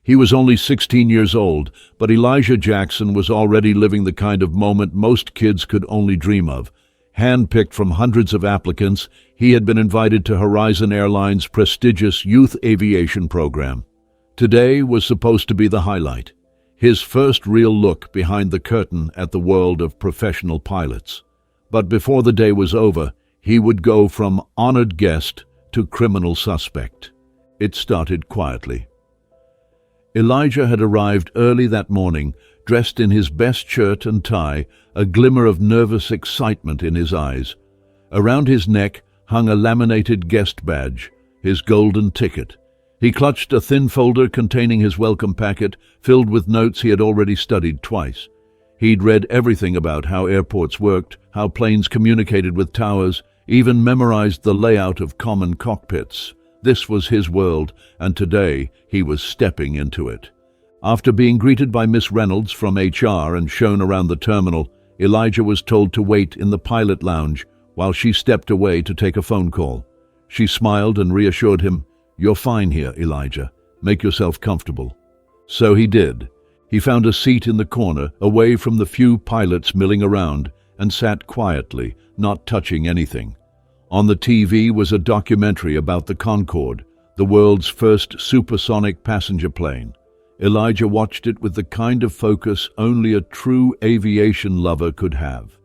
He was only 16 years old, but Elijah Jackson was already living the kind of moment most kids could only dream of. Hand-picked from hundreds of applicants, he had been invited to Horizon Airlines' prestigious youth aviation program. Today was supposed to be the highlight, his first real look behind the curtain at the world of professional pilots. But before the day was over, he would go from honored guest to criminal suspect. It started quietly. Elijah had arrived early that morning, dressed in his best shirt and tie, a glimmer of nervous excitement in his eyes. Around his neck hung a laminated guest badge, his golden ticket. He clutched a thin folder containing his welcome packet, filled with notes he had already studied twice. He'd read everything about how airports worked, how planes communicated with towers, even memorized the layout of common cockpits. This was his world, and today he was stepping into it. After being greeted by Miss Reynolds from HR and shown around the terminal, Elijah was told to wait in the pilot lounge while she stepped away to take a phone call. She smiled and reassured him, "You're fine here, Elijah. Make yourself comfortable." So he did. He found a seat in the corner, away from the few pilots milling around, and sat quietly, not touching anything. On the TV was a documentary about the Concorde, the world's first supersonic passenger plane. Elijah watched it with the kind of focus only a true aviation lover could have.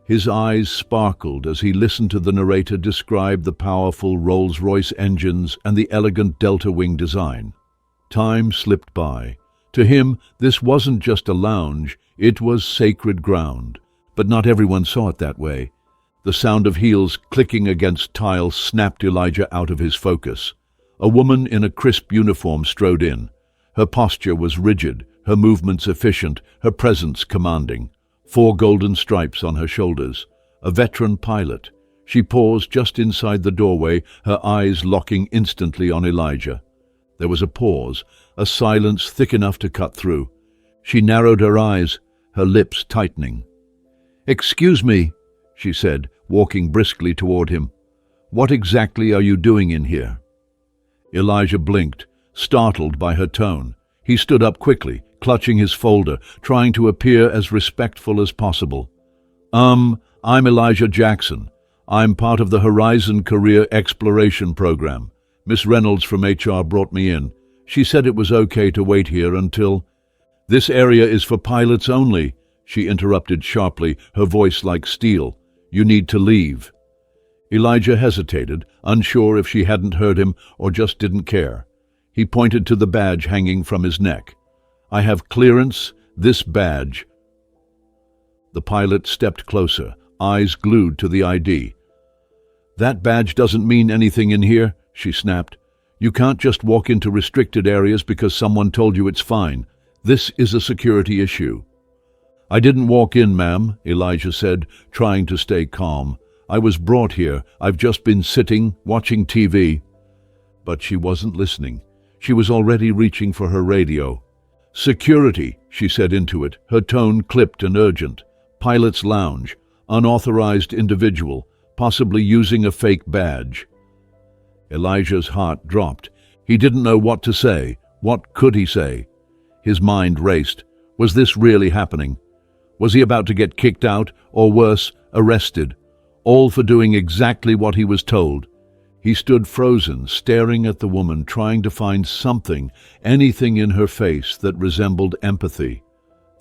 His eyes sparkled as he listened to the narrator describe the powerful Rolls-Royce engines and the elegant delta wing design. Time slipped by. To him, this wasn't just a lounge, it was sacred ground. But not everyone saw it that way. The sound of heels clicking against tile snapped Elijah out of his focus. A woman in a crisp uniform strode in. Her posture was rigid, her movements efficient, her presence commanding. 4 golden stripes on her shoulders. A veteran pilot. She paused just inside the doorway, her eyes locking instantly on Elijah. There was a pause, a silence thick enough to cut through. She narrowed her eyes, her lips tightening. "Excuse me," she said, walking briskly toward him. "What exactly are you doing in here?" Elijah blinked, startled by her tone. He stood up quickly, clutching his folder, trying to appear as respectful as possible. I'm Elijah Jackson. I'm part of the Horizon Career Exploration Program. Miss Reynolds from HR brought me in. She said it was okay to wait here until—" "This area is for pilots only," she interrupted sharply, her voice like steel. "You need to leave." Elijah hesitated, unsure if she hadn't heard him or just didn't care. He pointed to the badge hanging from his neck. "I have clearance, this badge." The pilot stepped closer, eyes glued to the ID. "That badge doesn't mean anything in here," she snapped. "You can't just walk into restricted areas because someone told you it's fine. This is a security issue." "I didn't walk in, ma'am," Elijah said, trying to stay calm. "I was brought here. I've just been sitting, watching TV." But she wasn't listening. She was already reaching for her radio. "Security," she said into it, her tone clipped and urgent. "Pilot's lounge. Unauthorized individual, possibly using a fake badge." Elijah's heart dropped. He didn't know what to say. What could he say? His mind raced. Was this really happening? Was he about to get kicked out, or worse, arrested? All for doing exactly what he was told. He stood frozen, staring at the woman, trying to find something, anything in her face that resembled empathy.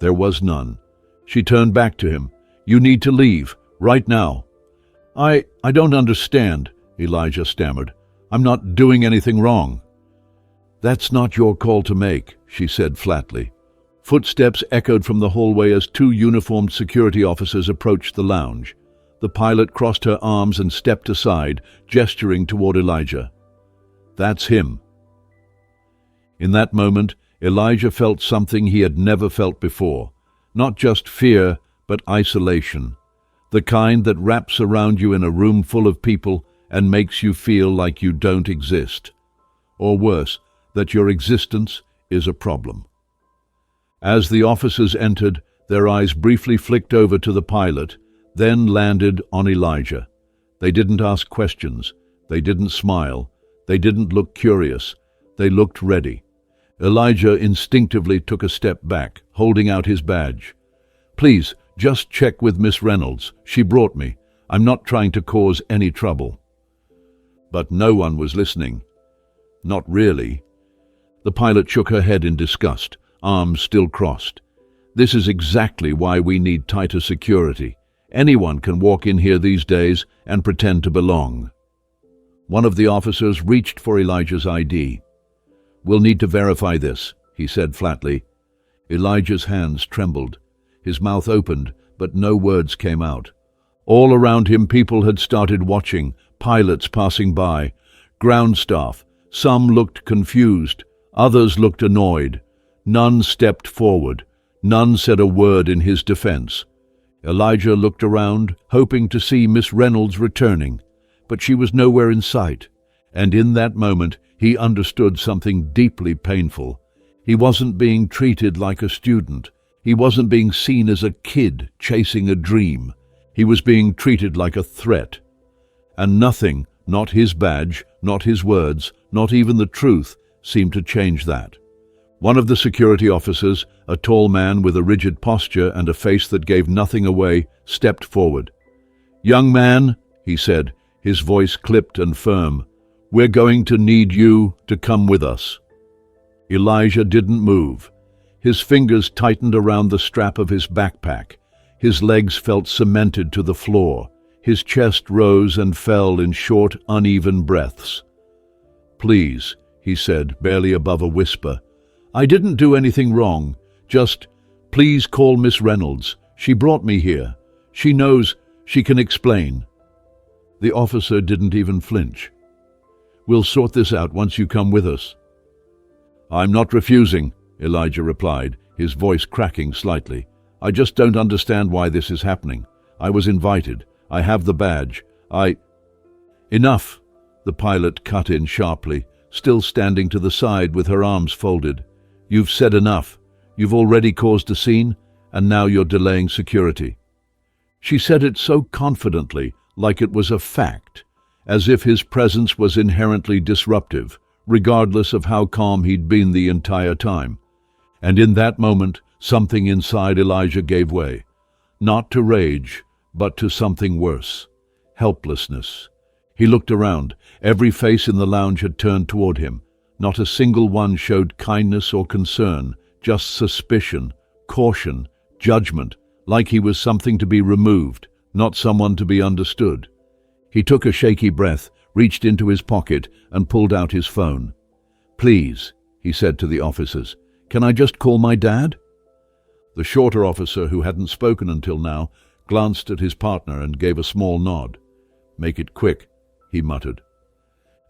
There was none. She turned back to him. "You need to leave, right now." I don't understand," Elijah stammered. "I'm not doing anything wrong." "That's not your call to make," she said flatly. Footsteps echoed from the hallway as 2 uniformed security officers approached the lounge. The pilot crossed her arms and stepped aside, gesturing toward Elijah. "That's him." In that moment, Elijah felt something he had never felt before. Not just fear, but isolation. The kind that wraps around you in a room full of people and makes you feel like you don't exist. Or worse, that your existence is a problem. As the officers entered, their eyes briefly flicked over to the pilot, then landed on Elijah. They didn't ask questions. They didn't smile. They didn't look curious. They looked ready. Elijah instinctively took a step back, holding out his badge. "Please, just check with Miss Reynolds. She brought me. I'm not trying to cause any trouble." But no one was listening. Not really. The pilot shook her head in disgust, arms still crossed. "This is exactly why we need tighter security. Anyone can walk in here these days and pretend to belong." One of the officers reached for Elijah's ID. "We'll need to verify this," he said flatly. Elijah's hands trembled. His mouth opened, but no words came out. All around him people had started watching, pilots passing by, ground staff. Some looked confused, others looked annoyed. None stepped forward. None said a word in his defense. Elijah looked around, hoping to see Miss Reynolds returning, but she was nowhere in sight, and in that moment he understood something deeply painful. He wasn't being treated like a student. He wasn't being seen as a kid chasing a dream. He was being treated like a threat. And nothing, not his badge, not his words, not even the truth, seemed to change that. One of the security officers, a tall man with a rigid posture and a face that gave nothing away, stepped forward. "Young man," he said, his voice clipped and firm, "we're going to need you to come with us." Elijah didn't move. His fingers tightened around the strap of his backpack. His legs felt cemented to the floor. His chest rose and fell in short, uneven breaths. "Please," he said, barely above a whisper. "I didn't do anything wrong. Just, please call Miss Reynolds. She brought me here. She knows, she can explain." The officer didn't even flinch. "We'll sort this out once you come with us." "I'm not refusing," Elijah replied, his voice cracking slightly. "I just don't understand why this is happening. I was invited. I have the badge. Enough," the pilot cut in sharply, still standing to the side with her arms folded. "You've said enough. You've already caused a scene, and now you're delaying security." She said it so confidently, like it was a fact, as if his presence was inherently disruptive, regardless of how calm he'd been the entire time. And in that moment, something inside Elijah gave way. Not to rage, but to something worse. Helplessness. He looked around. Every face in the lounge had turned toward him. Not a single one showed kindness or concern, just suspicion, caution, judgment, like he was something to be removed, not someone to be understood. He took a shaky breath, reached into his pocket, and pulled out his phone. "Please," he said to the officers, "can I just call my dad?" The shorter officer, who hadn't spoken until now, glanced at his partner and gave a small nod. "Make it quick," he muttered.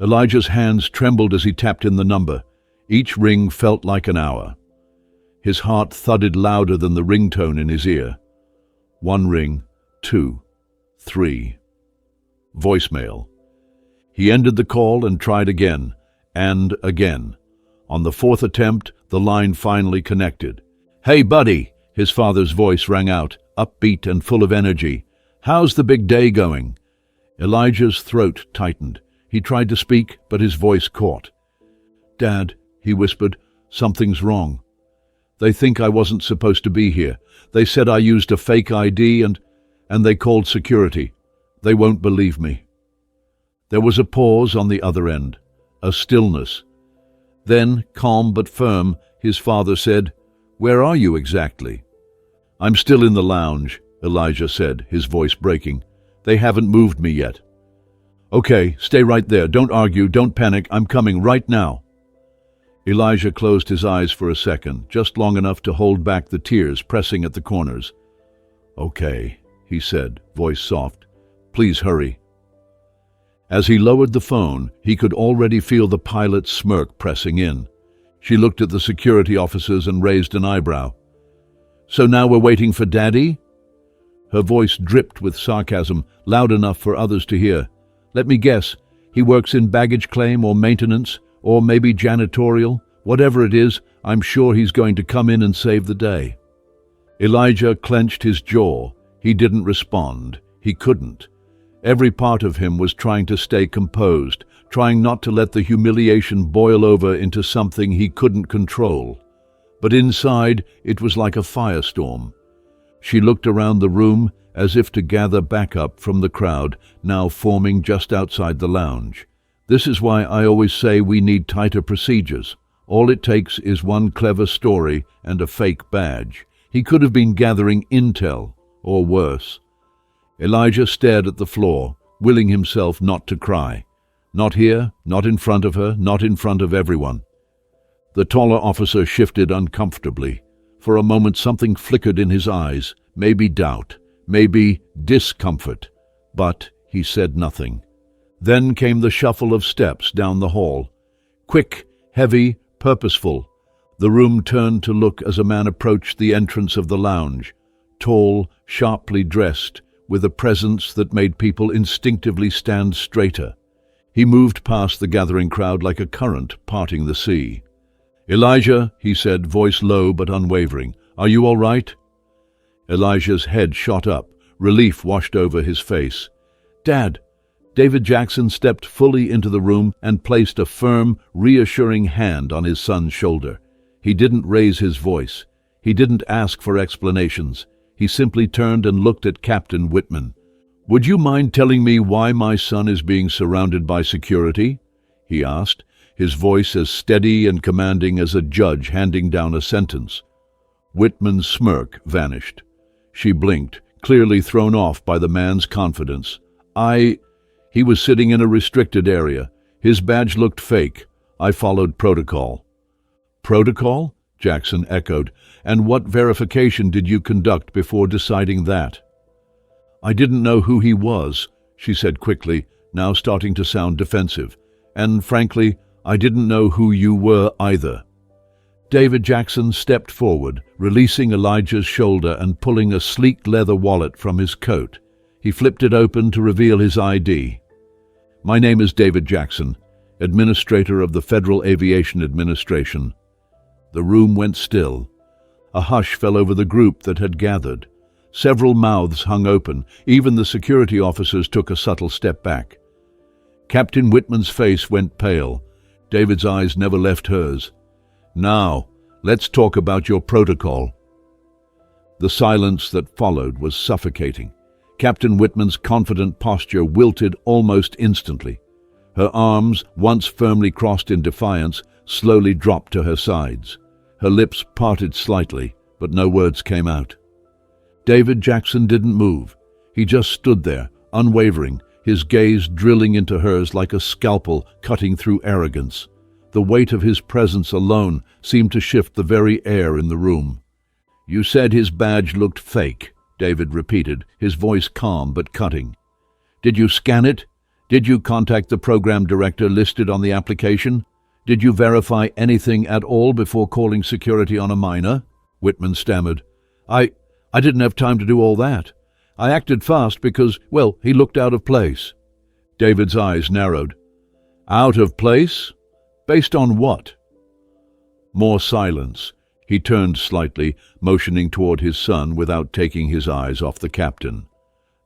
Elijah's hands trembled as he tapped in the number. Each ring felt like an hour. His heart thudded louder than the ringtone in his ear. One ring, 2, 3. Voicemail. He ended the call and tried again, and again. On the fourth attempt, the line finally connected. "Hey, buddy," his father's voice rang out, upbeat and full of energy. "How's the big day going?" Elijah's throat tightened. He tried to speak, but his voice caught. "Dad," he whispered, "something's wrong. They think I wasn't supposed to be here. They said I used a fake ID and they called security. They won't believe me." There was a pause on the other end, a stillness. Then, calm but firm, his father said, "Where are you exactly?" "I'm still in the lounge," Elijah said, his voice breaking. "They haven't moved me yet." "Okay, stay right there. Don't argue, don't panic. I'm coming right now." Elijah closed his eyes for a second, just long enough to hold back the tears pressing at the corners. "Okay," he said, voice soft. "Please hurry." As he lowered the phone, he could already feel the pilot's smirk pressing in. She looked at the security officers and raised an eyebrow. "So now we're waiting for Daddy?" Her voice dripped with sarcasm, loud enough for others to hear. "Let me guess, he works in baggage claim or maintenance, or maybe janitorial. Whatever it is, I'm sure he's going to come in and save the day." Elijah clenched his jaw. He didn't respond. He couldn't. Every part of him was trying to stay composed, trying not to let the humiliation boil over into something he couldn't control. But inside, it was like a firestorm. She looked around the room as if to gather backup from the crowd, now forming just outside the lounge. This is why I always say we need tighter procedures. All it takes is one clever story and a fake badge. He could have been gathering intel, or worse. Elijah stared at the floor, willing himself not to cry. Not here, not in front of her, not in front of everyone. The taller officer shifted uncomfortably. For a moment something flickered in his eyes, maybe doubt, maybe discomfort, but he said nothing. Then came the shuffle of steps down the hall. Quick, heavy, purposeful. The room turned to look as a man approached the entrance of the lounge, tall, sharply dressed, with a presence that made people instinctively stand straighter. He moved past the gathering crowd like a current parting the sea. "Elijah," he said, voice low but unwavering, "are you all right?" Elijah's head shot up. Relief washed over his face. "Dad!" David Jackson stepped fully into the room and placed a firm, reassuring hand on his son's shoulder. He didn't raise his voice. He didn't ask for explanations. He simply turned and looked at Captain Whitman. "Would you mind telling me why my son is being surrounded by security?" he asked, his voice as steady and commanding as a judge handing down a sentence. Whitman's smirk vanished. She blinked, clearly thrown off by the man's confidence. He was sitting in a restricted area. His badge looked fake. I followed protocol." "Protocol?" Jackson echoed. "And what verification did you conduct before deciding that?" "I didn't know who he was," she said quickly, now starting to sound defensive. "And frankly, I didn't know who you were either." David Jackson stepped forward, releasing Elijah's shoulder and pulling a sleek leather wallet from his coat. He flipped it open to reveal his ID. "My name is David Jackson, Administrator of the Federal Aviation Administration." The room went still. A hush fell over the group that had gathered. Several mouths hung open. Even the security officers took a subtle step back. Captain Whitman's face went pale. David's eyes never left hers. "Now, let's talk about your protocol." The silence that followed was suffocating. Captain Whitman's confident posture wilted almost instantly. Her arms, once firmly crossed in defiance, slowly dropped to her sides. Her lips parted slightly, but no words came out. David Jackson didn't move. He just stood there, unwavering, his gaze drilling into hers like a scalpel cutting through arrogance. The weight of his presence alone seemed to shift the very air in the room. "You said his badge looked fake," David repeated, his voice calm but cutting. "Did you scan it? Did you contact the program director listed on the application? Did you verify anything at all before calling security on a minor?" Whitman stammered. I didn't have time to do all that. I acted fast because, well, he looked out of place." David's eyes narrowed. "Out of place? Based on what?" More silence. He turned slightly, motioning toward his son without taking his eyes off the captain.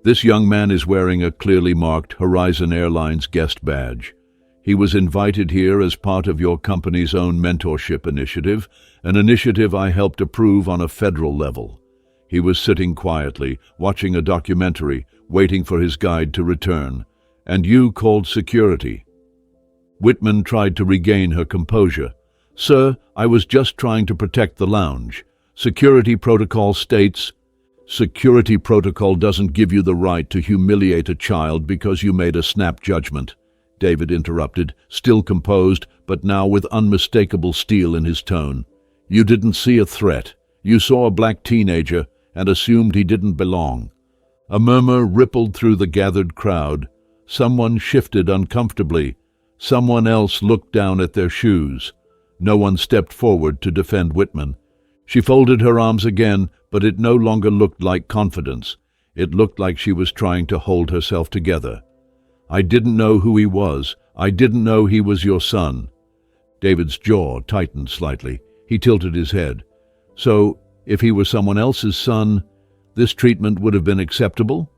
"This young man is wearing a clearly marked Horizon Airlines guest badge. He was invited here as part of your company's own mentorship initiative, an initiative I helped approve on a federal level. He was sitting quietly, watching a documentary, waiting for his guide to return. And you called security." Whitman tried to regain her composure. "Sir, I was just trying to protect the lounge. Security protocol states—" "Security protocol doesn't give you the right to humiliate a child because you made a snap judgment," David interrupted, still composed, but now with unmistakable steel in his tone. "You didn't see a threat. You saw a black teenager and assumed he didn't belong." A murmur rippled through the gathered crowd. Someone shifted uncomfortably. Someone else looked down at their shoes. No one stepped forward to defend Whitman. She folded her arms again, but it no longer looked like confidence. It looked like she was trying to hold herself together. "I didn't know who he was. I didn't know he was your son." David's jaw tightened slightly. He tilted his head. "So, if he were someone else's son, this treatment would have been acceptable?"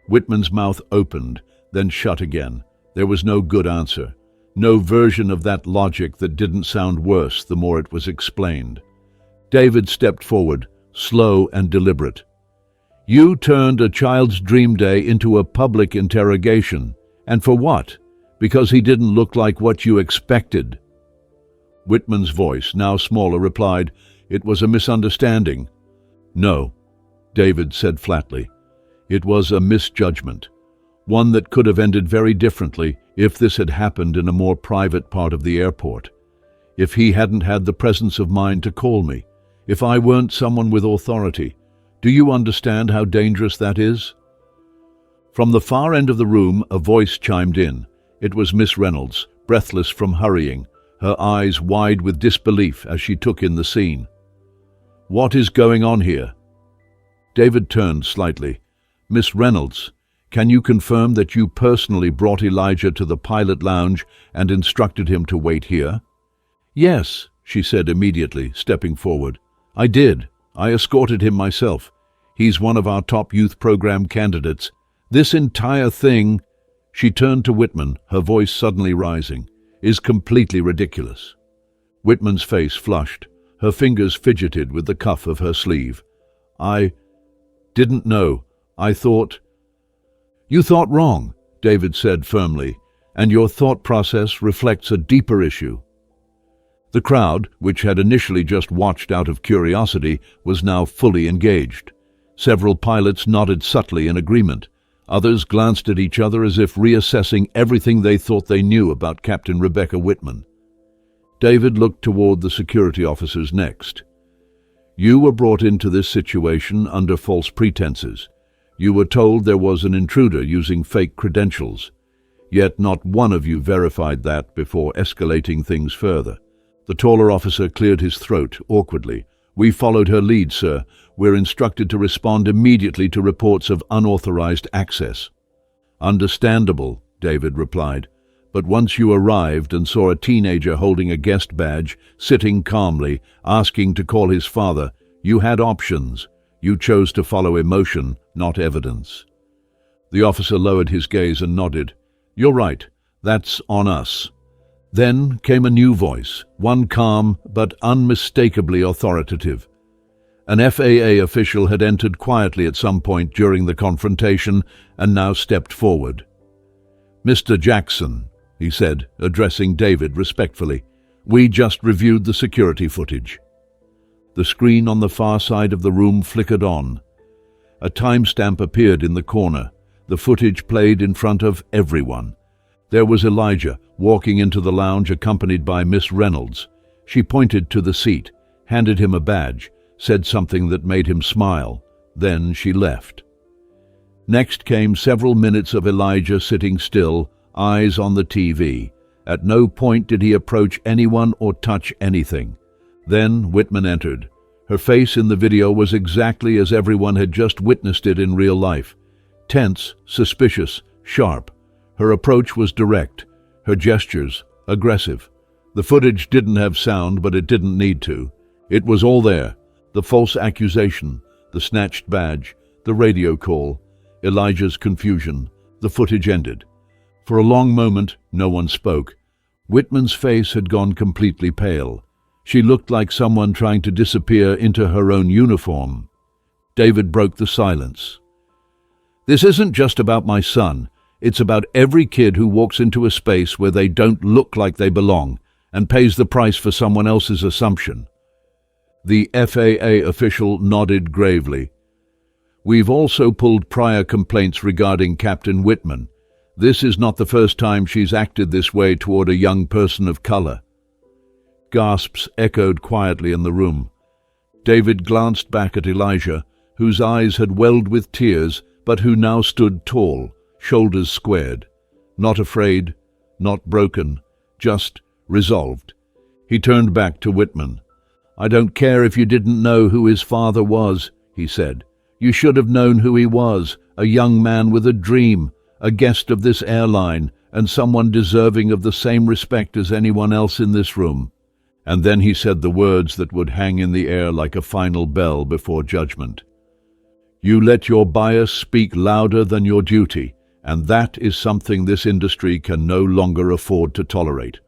Whitman's mouth opened, then shut again. There was no good answer. No version of that logic that didn't sound worse the more it was explained. David stepped forward, slow and deliberate. You turned a child's dream day into a public interrogation. And for what? Because he didn't look like what you expected. Whitman's voice, now smaller, replied, It was a misunderstanding. No, David said flatly. It was a misjudgment. One that could have ended very differently if this had happened in a more private part of the airport. If he hadn't had the presence of mind to call me. If I weren't someone with authority. Do you understand how dangerous that is? From the far end of the room, a voice chimed in. It was Miss Reynolds, breathless from hurrying, her eyes wide with disbelief as she took in the scene. What is going on here? David turned slightly. Miss Reynolds, can you confirm that you personally brought Elijah to the pilot lounge and instructed him to wait here? Yes, she said immediately, stepping forward. I did. I escorted him myself. He's one of our top youth program candidates. This entire thing, she turned to Whitman, her voice suddenly rising, is completely ridiculous. Whitman's face flushed. Her fingers fidgeted with the cuff of her sleeve. I didn't know. I thought... You thought wrong, David said firmly, and your thought process reflects a deeper issue. The crowd, which had initially just watched out of curiosity, was now fully engaged. Several pilots nodded subtly in agreement. Others glanced at each other as if reassessing everything they thought they knew about Captain Rebecca Whitman. David looked toward the security officers next. You were brought into this situation under false pretenses. You were told there was an intruder using fake credentials. Yet not one of you verified that before escalating things further. The taller officer cleared his throat awkwardly. We followed her lead, sir. We're instructed to respond immediately to reports of unauthorized access. Understandable, David replied. But once you arrived and saw a teenager holding a guest badge, sitting calmly, asking to call his father, you had options. You chose to follow emotion, not evidence. The officer lowered his gaze and nodded. You're right. That's on us. Then came a new voice, one calm but unmistakably authoritative. An FAA official had entered quietly at some point during the confrontation and now stepped forward. Mr. Jackson, he said, addressing David respectfully, we just reviewed the security footage. The screen on the far side of the room flickered on. A timestamp appeared in the corner. The footage played in front of everyone. There was Elijah, walking into the lounge accompanied by Miss Reynolds. She pointed to the seat, handed him a badge, said something that made him smile. Then she left. Next came several minutes of Elijah sitting still, eyes on the TV. At no point did he approach anyone or touch anything. Then Whitman entered. Her face in the video was exactly as everyone had just witnessed it in real life. Tense, suspicious, sharp. Her approach was direct. Her gestures, aggressive. The footage didn't have sound, but it didn't need to. It was all there. The false accusation, the snatched badge, the radio call, Elijah's confusion. The footage ended. For a long moment, no one spoke. Whitman's face had gone completely pale. She looked like someone trying to disappear into her own uniform. David broke the silence. This isn't just about my son. It's about every kid who walks into a space where they don't look like they belong and pays the price for someone else's assumption. The FAA official nodded gravely. We've also pulled prior complaints regarding Captain Whitman. This is not the first time she's acted this way toward a young person of color. Gasps echoed quietly in the room. David glanced back at Elijah, whose eyes had welled with tears, but who now stood tall, shoulders squared. Not afraid, not broken, just resolved. He turned back to Whitman. I don't care if you didn't know who his father was, he said. You should have known who he was, a young man with a dream, a guest of this airline, and someone deserving of the same respect as anyone else in this room. And then he said the words that would hang in the air like a final bell before judgment. You let your bias speak louder than your duty, and that is something this industry can no longer afford to tolerate."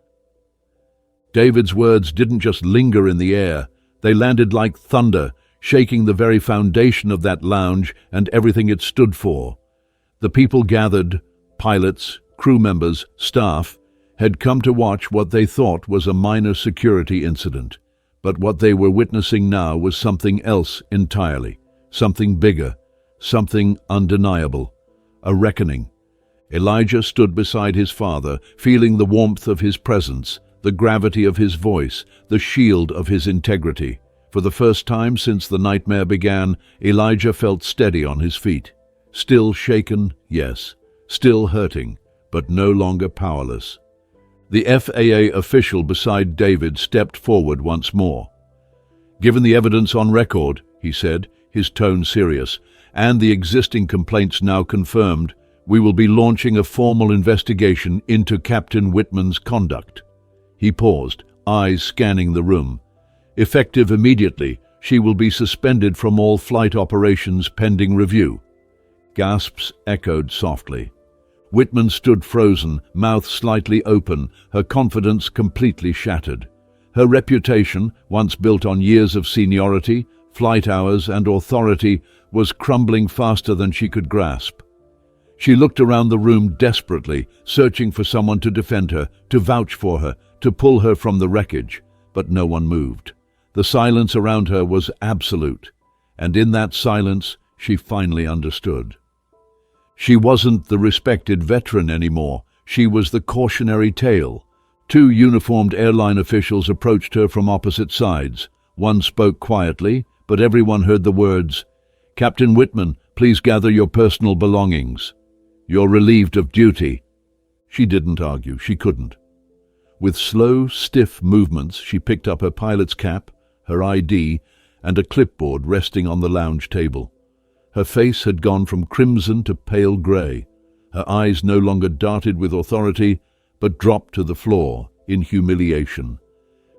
David's words didn't just linger in the air, they landed like thunder, shaking the very foundation of that lounge and everything it stood for. The people gathered, pilots, crew members, staff, had come to watch what they thought was a minor security incident. But what they were witnessing now was something else entirely, something bigger, something undeniable, a reckoning. Elijah stood beside his father, feeling the warmth of his presence, the gravity of his voice, the shield of his integrity. For the first time since the nightmare began, Elijah felt steady on his feet. Still shaken, yes. Still hurting, but no longer powerless. The FAA official beside David stepped forward once more. "Given the evidence on record," he said, his tone serious, "and the existing complaints now confirmed, we will be launching a formal investigation into Captain Whitman's conduct." He paused, eyes scanning the room. "Effective immediately, she will be suspended from all flight operations pending review." Gasps echoed softly. Whitman stood frozen, mouth slightly open, her confidence completely shattered. Her reputation, once built on years of seniority, flight hours, and authority, was crumbling faster than she could grasp. She looked around the room desperately, searching for someone to defend her, to vouch for her, to pull her from the wreckage, but no one moved. The silence around her was absolute, and in that silence she finally understood. She wasn't the respected veteran anymore. She was the cautionary tale. Two uniformed airline officials approached her from opposite sides. One spoke quietly, but everyone heard the words, "Captain Whitman, please gather your personal belongings. You're relieved of duty." She didn't argue. She couldn't. With slow, stiff movements, she picked up her pilot's cap, her ID, and a clipboard resting on the lounge table. Her face had gone from crimson to pale grey. Her eyes no longer darted with authority, but dropped to the floor in humiliation.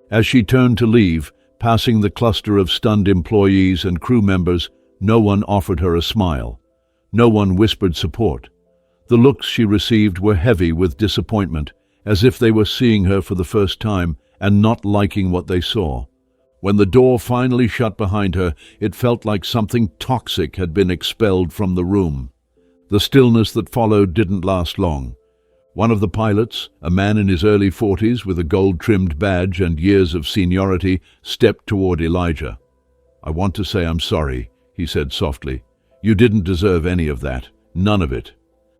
As she turned to leave, passing the cluster of stunned employees and crew members, no one offered her a smile. No one whispered support. The looks she received were heavy with disappointment, as if they were seeing her for the first time and not liking what they saw. When the door finally shut behind her, it felt like something toxic had been expelled from the room. The stillness that followed didn't last long. One of the pilots, a man in his early 40s with a gold-trimmed badge and years of seniority, stepped toward Elijah. "I want to say I'm sorry," he said softly. "You didn't deserve any of that. None of it."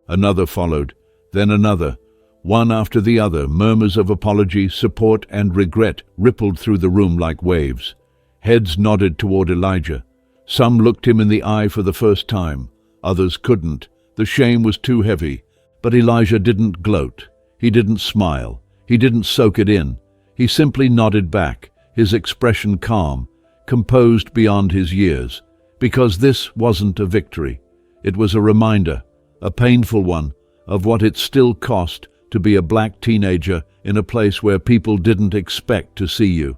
Another followed, then another. One after the other, murmurs of apology, support, and regret rippled through the room like waves. Heads nodded toward Elijah. Some looked him in the eye for the first time. Others couldn't. The shame was too heavy. But Elijah didn't gloat. He didn't smile. He didn't soak it in. He simply nodded back, his expression calm, composed beyond his years. Because this wasn't a victory. It was a reminder, a painful one, of what it still cost to be a black teenager in a place where people didn't expect to see you.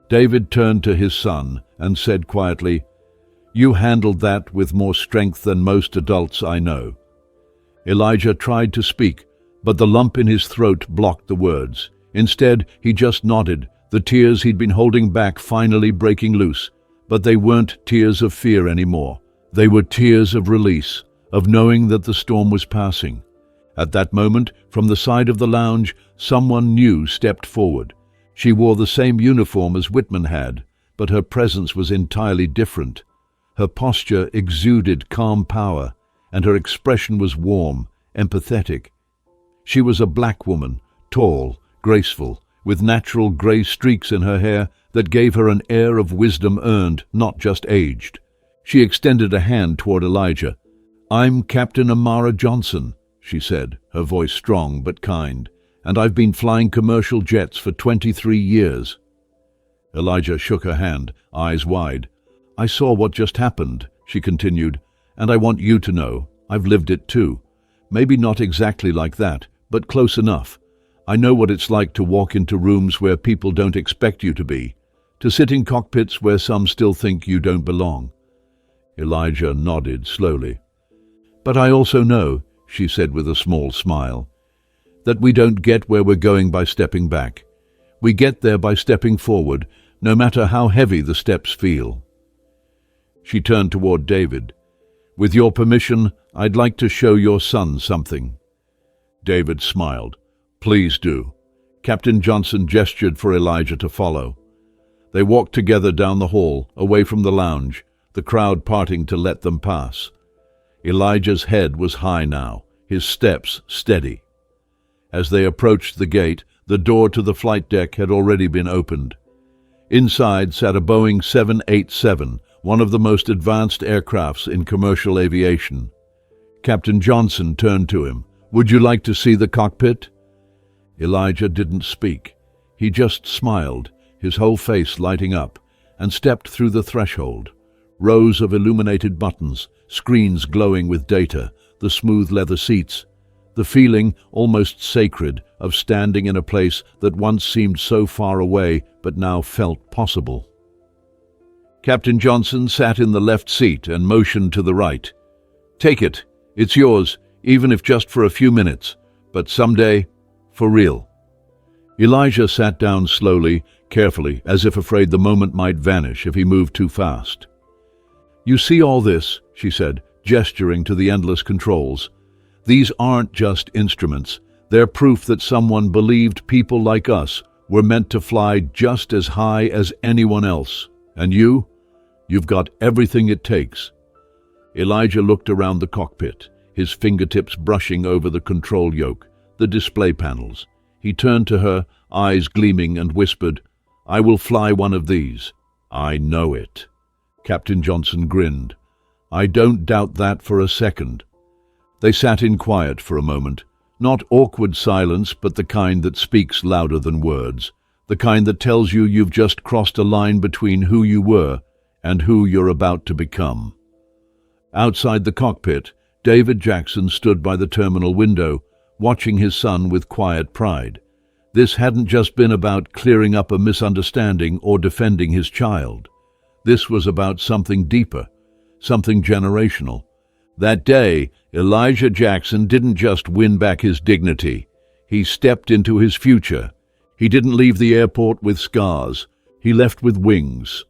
David turned to his son and said quietly, "You handled that with more strength than most adults I know." Elijah tried to speak, but the lump in his throat blocked the words. Instead, he just nodded, the tears he'd been holding back finally breaking loose. But they weren't tears of fear anymore. They were tears of release, of knowing that the storm was passing. At that moment, from the side of the lounge, someone new stepped forward. She wore the same uniform as Whitman had, but her presence was entirely different. Her posture exuded calm power, and her expression was warm, empathetic. She was a black woman, tall, graceful, with natural grey streaks in her hair that gave her an air of wisdom earned, not just aged. She extended a hand toward Elijah. "I'm Captain Amara Johnson," she said, her voice strong but kind, "and I've been flying commercial jets for 23 years. Elijah shook her hand, eyes wide. "I saw what just happened," she continued, "and I want you to know, I've lived it too. Maybe not exactly like that, but close enough. I know what it's like to walk into rooms where people don't expect you to be, to sit in cockpits where some still think you don't belong. Elijah nodded slowly. "But I also know," she said with a small smile, "that we don't get where we're going by stepping back. We get there by stepping forward, no matter how heavy the steps feel." She turned toward David. "With your permission, I'd like to show your son something." David smiled. "Please do." Captain Johnson gestured for Elijah to follow. They walked together down the hall, away from the lounge, the crowd parting to let them pass. Elijah's head was high now, his steps steady. As they approached the gate, the door to the flight deck had already been opened. Inside sat a Boeing 787, one of the most advanced aircrafts in commercial aviation. Captain Johnson turned to him. "Would you like to see the cockpit?" Elijah didn't speak. He just smiled, his whole face lighting up, and stepped through the threshold. Rows of illuminated buttons, screens glowing with data, the smooth leather seats, the feeling, almost sacred, of standing in a place that once seemed so far away but now felt possible. Captain Johnson sat in the left seat and motioned to the right. "Take it. It's yours, even if just for a few minutes, but someday, for real." Elijah sat down slowly, carefully, as if afraid the moment might vanish if he moved too fast. "You see all this," she said, gesturing to the endless controls. "These aren't just instruments. They're proof that someone believed people like us were meant to fly just as high as anyone else. And you've got everything it takes." Elijah looked around the cockpit, his fingertips brushing over the control yoke, the display panels. He turned to her, eyes gleaming, and whispered, "I will fly one of these. I know it." Captain Johnson grinned. "I don't doubt that for a second." They sat in quiet for a moment, not awkward silence, but the kind that speaks louder than words, the kind that tells you you've just crossed a line between who you were and who you're about to become. Outside the cockpit, David Jackson stood by the terminal window, watching his son with quiet pride. This hadn't just been about clearing up a misunderstanding or defending his child. This was about something deeper, something generational. That day, Elijah Jackson didn't just win back his dignity. He stepped into his future. He didn't leave the airport with scars. He left with wings,